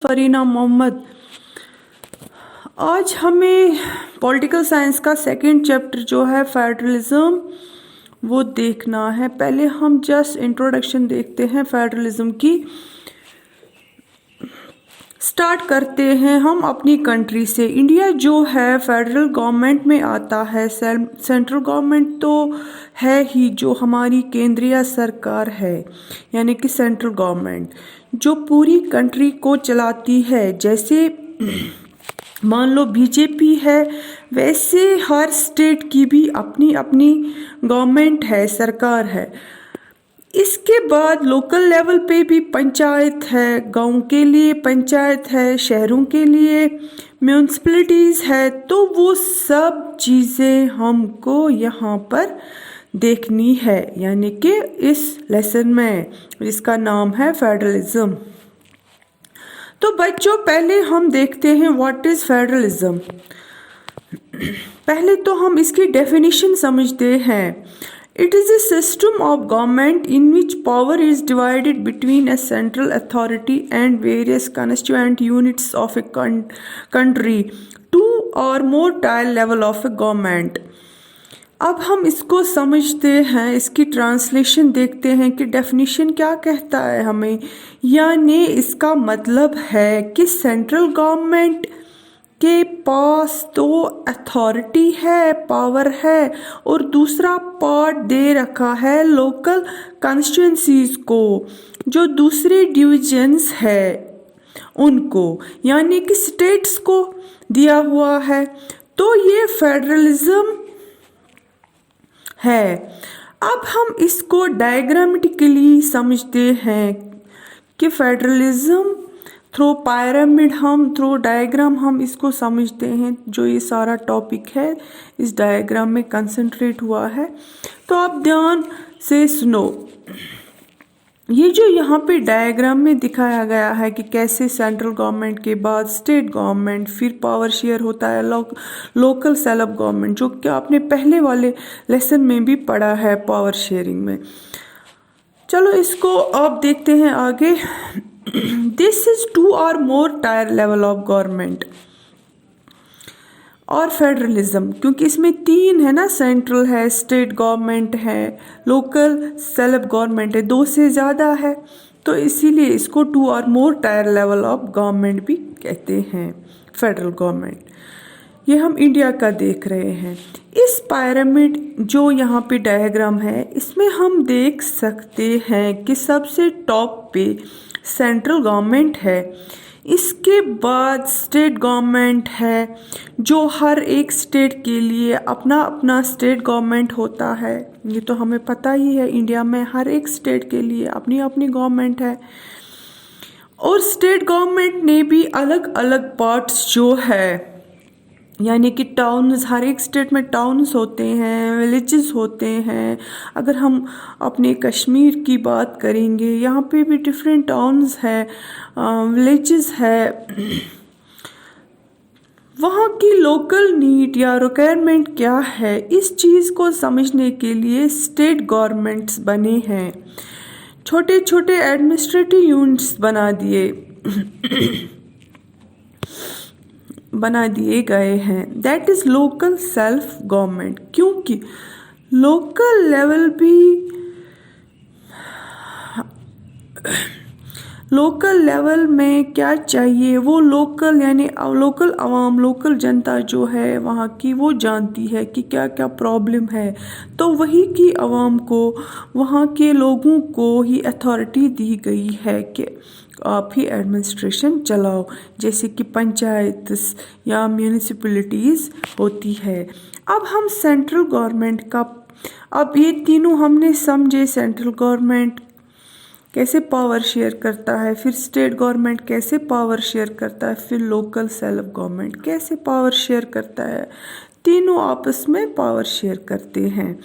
फरीना मोहम्मद। आज हमें political science का सेकंड चैप्टर जो है फेडरलिज्म वो देखना है। पहले हम जस्ट इंट्रोडक्शन देखते हैं फेडरलिज्म की। स्टार्ट करते हैं हम अपनी कंट्री से। इंडिया जो है फेडरल गवर्नमेंट में आता है। सेंट्रल गवर्नमेंट तो है ही, जो हमारी केंद्रीय सरकार है, यानी कि सेंट्रल गवर्नमेंट जो पूरी कंट्री को चलाती है। जैसे मान लो बीजेपी है, वैसे हर स्टेट की भी अपनी अपनी गवर्नमेंट है, सरकार है। इसके बाद लोकल लेवल पे भी पंचायत है, गांव के लिए पंचायत है, शहरों के लिए म्यूनसिपैलिटीज़ है। तो वो सब चीज़ें हमको यहाँ पर देखनी है, यानी कि इस लेसन में, जिसका नाम है फेडरलिज्म। तो बच्चों पहले हम देखते हैं व्हाट इज़ फेडरलिज्म। पहले तो हम इसकी डेफिनेशन समझते हैं। It is a system of government in which power is divided between a central authority and various constituent units of a country, two or more tier level of a government। अब हम इसको समझते हैं, इसकी translation देखते हैं कि definition क्या कहता है हमें। यानी इसका मतलब है कि सेंट्रल गवर्नमेंट के पास तो अथॉरिटी है, पावर है, और दूसरा पार्ट दे रखा है लोकल कॉन्स्टिट्यूंसीज को, जो दूसरे डिविजन्स है उनको, यानी कि स्टेट्स को दिया हुआ है। तो ये फेडरलिज्म है। अब हम इसको डायग्रामेटिकली समझते हैं कि फेडरलिज्म थ्रू पिरामिड, हम थ्रू डायग्राम हम इसको समझते हैं। जो ये सारा टॉपिक है इस डायग्राम में कंसंट्रेट हुआ है। तो आप ध्यान से सुनो। ये जो यहाँ पे डायग्राम में दिखाया गया है कि कैसे सेंट्रल गवर्नमेंट के बाद स्टेट गवर्नमेंट, फिर पावर शेयर होता है लोकल सेल्फ गवर्नमेंट, जो कि आपने पहले वाले लेसन में भी पढ़ा है पावर शेयरिंग में। चलो इसको आप देखते हैं आगे। This is two or more tier level of government और फेडरलिज्म, क्योंकि इसमें तीन है ना, सेंट्रल है, स्टेट गवर्नमेंट है, लोकल सेल्फ गवर्नमेंट है, दो से ज़्यादा है, तो इसीलिए इसको टू और मोर टायर लेवल ऑफ गवर्नमेंट भी कहते हैं, फेडरल गवर्नमेंट। ये हम इंडिया का देख रहे हैं। इस पिरामिड जो यहाँ पे डायग्राम है, इसमें हम देख सकते हैं कि सबसे टॉप पे सेंट्रल गवर्नमेंट है, इसके बाद स्टेट गवर्नमेंट है, जो हर एक स्टेट के लिए अपना अपना स्टेट गवर्नमेंट होता है। ये तो हमें पता ही है, इंडिया में हर एक स्टेट के लिए अपनी अपनी गवर्नमेंट है। और स्टेट गवर्नमेंट ने भी अलग अलग पार्ट्स जो है, यानी कि टाउन्स, हर एक स्टेट में टाउन्स होते हैं, विलेजेस होते हैं। अगर हम अपने कश्मीर की बात करेंगे, यहाँ पे भी डिफरेंट टाउन्स है, विलेजेस है। वहाँ की लोकल नीड या रिक्वायरमेंट क्या है, इस चीज़ को समझने के लिए स्टेट गवर्नमेंट्स बने हैं। छोटे छोटे एडमिनिस्ट्रेटिव यूनिट्स बना दिए गए हैं। That is local self government. क्योंकि लोकल लेवल भी, लोकल लेवल में क्या चाहिए, वो लोकल यानी लोकल आवाम, लोकल जनता जो है वहाँ की, वो जानती है कि क्या क्या प्रॉब्लम है। तो वही की आवाम को, वहाँ के लोगों को ही अथॉरिटी दी गई है कि आप ही एडमिनिस्ट्रेशन चलाओ, जैसे कि पंचायत या म्यूनिसिपैलिटीज़ होती है। अब हम सेंट्रल गवर्नमेंट का, अब ये तीनों हमने समझे, सेंट्रल गवर्नमेंट कैसे पावर शेयर करता है, फिर स्टेट गवर्नमेंट कैसे पावर शेयर करता है, फिर लोकल सेल्फ गवर्नमेंट कैसे पावर शेयर करता है। तीनों आपस में पावर शेयर करते हैं।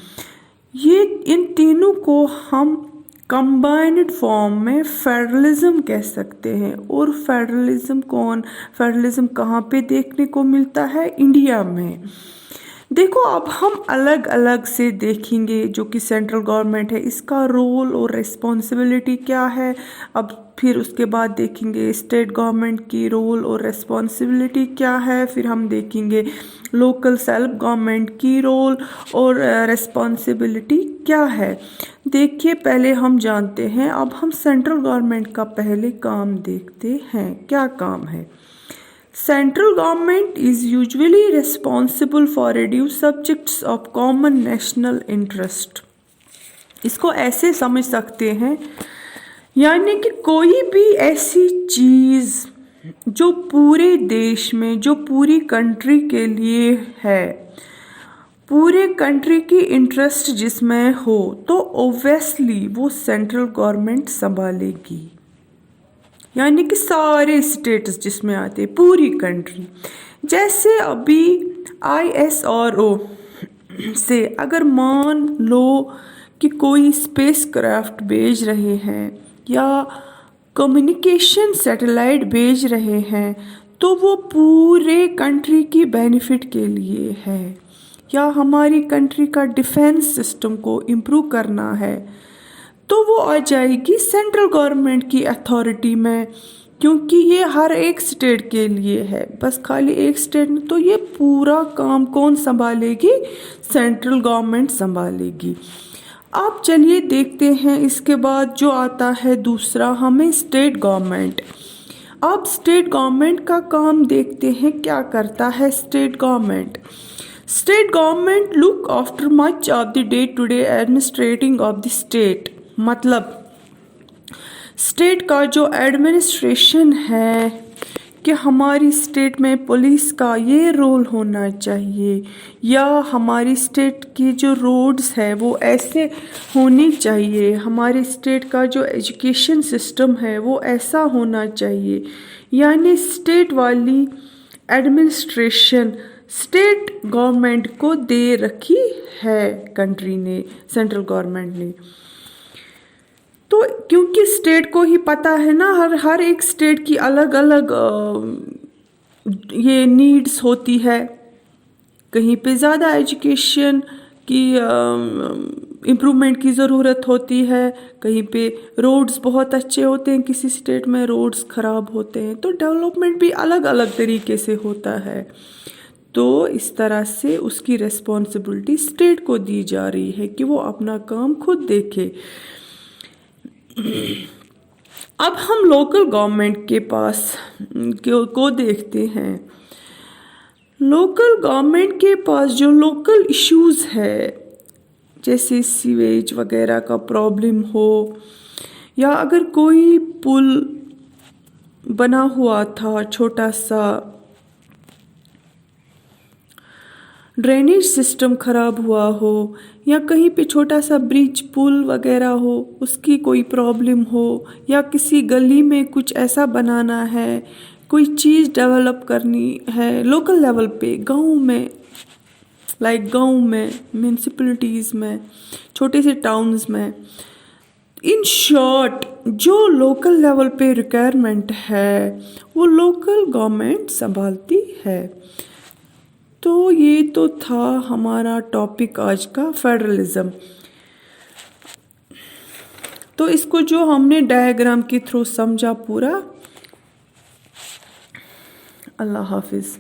ये इन तीनों को हम कंबाइंड फॉर्म में फेडरलिज्म कह सकते हैं। और फेडरलिज्म कहाँ पे देखने को मिलता है? इंडिया में। देखो अब हम अलग अलग से देखेंगे जो कि सेंट्रल गवर्नमेंट है, इसका रोल और रिस्पॉन्सिबिलिटी क्या है। अब फिर उसके बाद देखेंगे स्टेट गवर्नमेंट की रोल और रिस्पॉन्सिबिलिटी क्या है। फिर हम देखेंगे लोकल सेल्फ गवर्नमेंट की रोल और रिस्पॉन्सिबिलिटी क्या है। देखिए पहले हम जानते हैं, अब हम सेंट्रल गवर्नमेंट का पहले काम देखते हैं, क्या काम है। Central government is usually responsible for reduce subjects of common national interest। इसको ऐसे समझ सकते हैं, यानी कि कोई भी ऐसी चीज़ जो पूरे देश में, जो पूरी कंट्री के लिए है, पूरे कंट्री की इंटरेस्ट जिसमें हो, तो ओब्वियसली वो सेंट्रल गवर्नमेंट संभालेगी। यानी कि सारे स्टेट्स जिसमें आते हैं, पूरी कंट्री। जैसे अभी ISRO से अगर मान लो कि कोई स्पेस क्राफ्ट भेज रहे हैं या कम्युनिकेशन सैटेलाइट भेज रहे हैं, तो वो पूरे कंट्री की बेनिफिट के लिए है, या हमारी कंट्री का डिफेंस सिस्टम को इम्प्रूव करना है, तो वो आ जाएगी सेंट्रल गवर्नमेंट की अथॉरिटी में, क्योंकि ये हर एक स्टेट के लिए है। बस खाली एक स्टेट में तो ये पूरा काम कौन संभालेगी, सेंट्रल गवर्नमेंट संभालेगी। अब चलिए देखते हैं इसके बाद जो आता है दूसरा हमें स्टेट गवर्नमेंट। अब स्टेट गवर्नमेंट का काम देखते हैं, क्या करता है state government. State government look after much of the day to day administrating of the state. मतलब स्टेट का जो एडमिनिस्ट्रेशन है कि हमारी स्टेट में पुलिस का ये रोल होना चाहिए, या हमारी स्टेट की जो रोड्स है वो ऐसे होनी चाहिए, हमारे स्टेट का जो एजुकेशन सिस्टम है वो ऐसा होना चाहिए। यानी स्टेट वाली एडमिनिस्ट्रेशन स्टेट गवर्नमेंट को दे रखी है कंट्री ने, सेंट्रल गवर्नमेंट ने। तो क्योंकि स्टेट को ही पता है ना, हर एक स्टेट की अलग अलग ये नीड्स होती है। कहीं पे ज़्यादा एजुकेशन की इम्प्रूवमेंट की ज़रूरत होती है, कहीं पे रोड्स बहुत अच्छे होते हैं, किसी स्टेट में रोड्स ख़राब होते हैं। तो डेवलपमेंट भी अलग अलग तरीके से होता है। तो इस तरह से उसकी रिस्पॉन्सिबिलिटी स्टेट को दी जा रही है कि वो अपना काम खुद देखे। अब हम लोकल गवर्नमेंट के पास को देखते हैं। लोकल गवर्नमेंट के पास जो लोकल इश्यूज़ है, जैसे सीवेज वगैरह का प्रॉब्लम हो, या अगर कोई पुल बना हुआ था छोटा सा, ड्रेनेज सिस्टम ख़राब हुआ हो, या कहीं पे छोटा सा ब्रिज पुल वगैरह हो, उसकी कोई प्रॉब्लम हो, या किसी गली में कुछ ऐसा बनाना है, कोई चीज़ डेवलप करनी है लोकल लेवल पे, गांव में, गांव में, म्यूनसिपलिटीज़ में, छोटे से टाउन्स में, इन शॉर्ट जो लोकल लेवल पे रिक्वायरमेंट है वो लोकल गवर्नमेंट संभालती है। तो ये तो था हमारा टॉपिक आज का, फेडरलिज्म। तो इसको जो हमने डायग्राम के थ्रू समझा पूरा। अल्लाह हाफिज़।